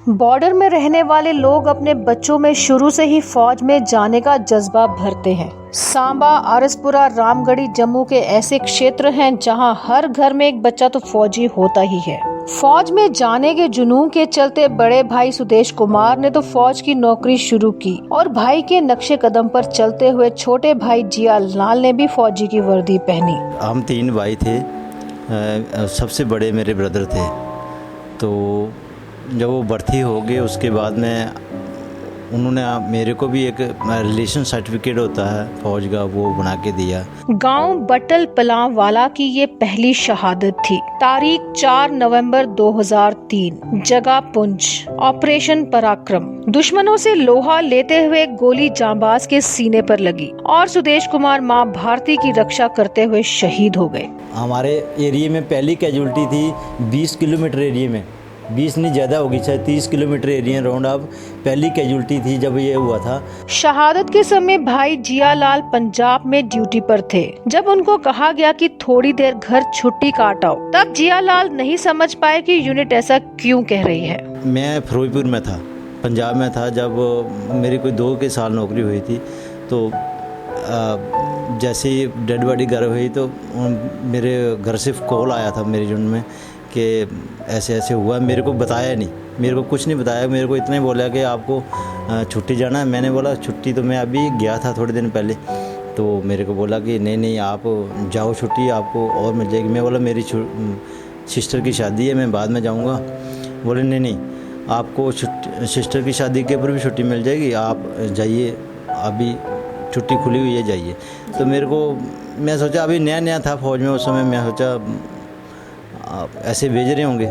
Border में रहने वाले लोग अपने बच्चों में शुरू से ही फौज में जाने का जज्बा भरते हैं। सांबा, आरसपुरा, रामगढ़ी, जम्मू के ऐसे क्षेत्र हैं जहां हर घर में एक बच्चा तो फौजी होता ही है। फौज में जाने के जुनून के चलते बड़े भाई सुदेश कुमार ने तो फौज की नौकरी शुरू की और भाई के नक्शे कदम पर चलते हुए छोटे भाई जिया लाल ने भी फौजी की वर्दी पहनी। हम 3 भाई थे, सबसे बड़े मेरे ब्रदर थे। तो जब वो भर्ती हो गए उसके बाद में उन्होंने मेरे को भी एक रिलेशन सर्टिफिकेट होता है फौज का, वो बना के दिया। गांव बटल पलाव वाला की ये पहली शहादत थी। तारीख 4 नवंबर 2003, जगह पुंछ, ऑपरेशन पराक्रम। दुश्मनों से लोहा लेते हुए गोली जांबाज के सीने पर लगी और सुदेश कुमार मां भारती की रक्षा करते हुए शहीद हो गए। हमारे एरिया में पहली कैजुअल्टी थी 20 किलोमीटर एरिया में, 20 नहीं ज़्यादा होगी, शायद 30 किलोमीटर एरिया राउंड अब पहली कैजुअल्टी थी जब ये हुआ था। शहादत के समय भाई जिया लाल पंजाब में ड्यूटी पर थे। जब उनको कहा गया कि थोड़ी देर घर छुट्टी काट आओ, तब जिया लाल नहीं समझ पाए कि यूनिट ऐसा क्यों कह रही है। मैं फिरोजपुर में था, पंजाब में था। जब मेरी कोई 2 के साल नौकरी हुई थी तो जैसे ही डेड बॉडी घर हुई तो मेरे घर से कॉल आया था मेरे यूनिट में कि ऐसे ऐसे हुआ। मेरे को बताया नहीं, मेरे को कुछ नहीं बताया। मेरे को इतना ही बोला कि आपको छुट्टी जाना है। मैंने बोला छुट्टी तो मैं अभी गया था थोड़े दिन पहले। तो मेरे को बोला कि नहीं आप जाओ, छुट्टी आपको और मिल जाएगी। मैं बोला मेरी सिस्टर की शादी है, मैं बाद में जाऊंगा। बोले नहीं आपको सिस्टर की शादी के ऊपर भी छुट्टी मिल जाएगी, आप जाइए, अभी छुट्टी खुली हुई है, जाइए। तो मेरे को, मैं सोचा अभी नया था फौज में उस समय, मैं सोचा ऐसे भेज रहे होंगे।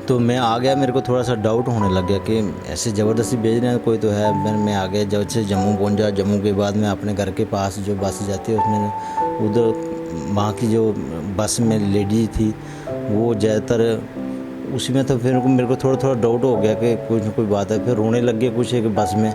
तो मैं आ गया, मेरे को थोड़ा सा डाउट होने लग गया कि ऐसे ज़बरदस्ती भेज रहे हैं, कोई तो है। मैं आ गया, जब से जम्मू पहुंचा, जम्मू के बाद मैं अपने घर के पास जो बस जाती है उसमें उधर वहाँ की जो बस में लेडी थी वो ज़्यादातर उसी में। तो फिर मेरे को थोड़ा डाउट हो गया कि कुछ न कोई बात है। फिर रोने लग गया कुछ एक बस में,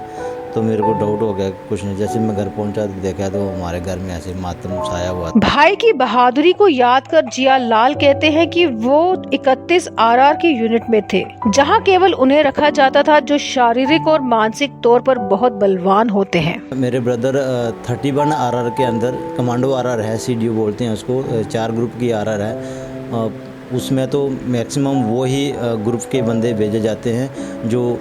तो मेरे को डाउट हो गया कुछ नहीं। जैसे मैं घर पहुंचा तो देखा तो हमारे घर में ऐसे मातम छाया हुआ। भाई की बहादुरी को याद कर जिया लाल कहते हैं कि वो 31 आरआर की यूनिट में थे, जहां केवल उन्हें रखा जाता था जो शारीरिक और मानसिक तौर पर बहुत बलवान होते हैं। मेरे ब्रदर 31 आरआर के अंदर कमांडो आरआर है, CDO बोलते हैं उसको, 4 ग्रुप की आरआर है। उसमें तो मैक्सिमम वो ही ग्रुप के बंदे भेजे जाते हैं जो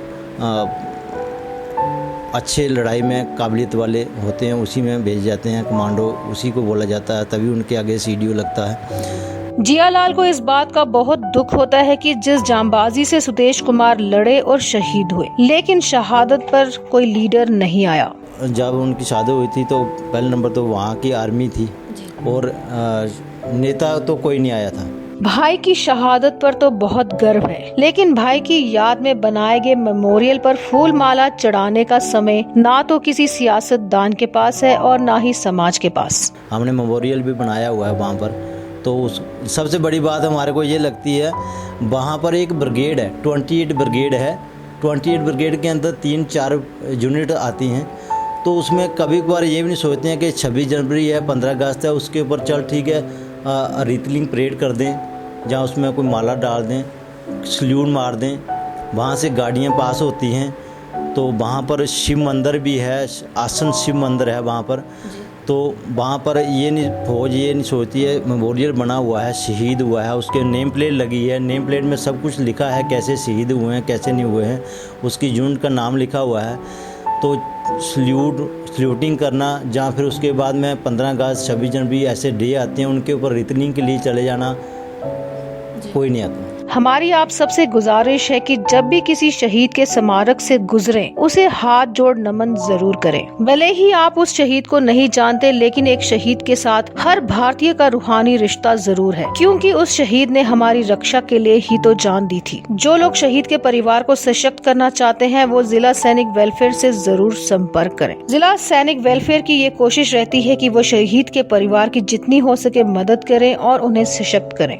अच्छे लड़ाई में काबिलियत वाले होते हैं, उसी में भेजे जाते हैं। कमांडो उसी को बोला जाता है, तभी उनके आगे CDO लगता है। जिया लाल को इस बात का बहुत दुख होता है कि जिस जांबाजी से सुदेश कुमार लड़े और शहीद हुए, लेकिन शहादत पर कोई लीडर नहीं आया। जब उनकी शादी हुई थी तो पहले नंबर तो वहाँ की आर्मी थी और नेता तो कोई नहीं आया था। भाई की शहादत पर तो बहुत गर्व है, लेकिन भाई की याद में बनाए गए मेमोरियल पर फूल माला चढ़ाने का समय ना तो किसी सियासतदान के पास है और ना ही समाज के पास। हमने मेमोरियल भी बनाया हुआ है वहाँ पर। तो सबसे बड़ी बात हमारे को ये लगती है, वहाँ पर एक ब्रिगेड है, 28 ब्रिगेड है। 28 ब्रिगेड के अंदर 3-4 यूनिट आती हैं। तो उसमें कभी कभार ये भी नहीं सोचते हैं कि 26 जनवरी है, 15 अगस्त है, उसके ऊपर चल ठीक है रीतलिंग परेड कर दें, जहाँ उसमें कोई माला डाल दें, सल्यूट मार दें। वहाँ से गाड़ियाँ पास होती हैं। तो वहाँ पर शिव मंदिर भी है, आसन शिव मंदिर है वहाँ पर। तो वहाँ पर ये नहीं, फौज ये नहीं सोचती है, मेमोरियल बना हुआ है, शहीद हुआ है, उसके नेम प्लेट लगी है। नेम प्लेट में सब कुछ लिखा है, कैसे शहीद हुए हैं, कैसे नहीं हुए हैं, उसकी यूनिट का नाम लिखा हुआ है। तो सल्यूटिंग करना, जहाँ फिर उसके बाद में 15 अगस्त, 26 जनवरी ऐसे डे आते हैं, उनके ऊपर रिटर्निंग के लिए चले जाना, कोई नहीं आता। हमारी आप सबसे गुजारिश है कि जब भी किसी शहीद के स्मारक से गुजरें, उसे हाथ जोड़ नमन जरूर करें। भले ही आप उस शहीद को नहीं जानते, लेकिन एक शहीद के साथ हर भारतीय का रूहानी रिश्ता जरूर है, क्योंकि उस शहीद ने हमारी रक्षा के लिए ही तो जान दी थी। जो लोग शहीद के परिवार को सशक्त करना चाहते हैं, वो जिला सैनिक वेलफेयर से जरूर संपर्क करें। जिला सैनिक वेलफेयर की ये कोशिश रहती है कि वो शहीद के परिवार की जितनी हो सके मदद करें और उन्हें सशक्त करें।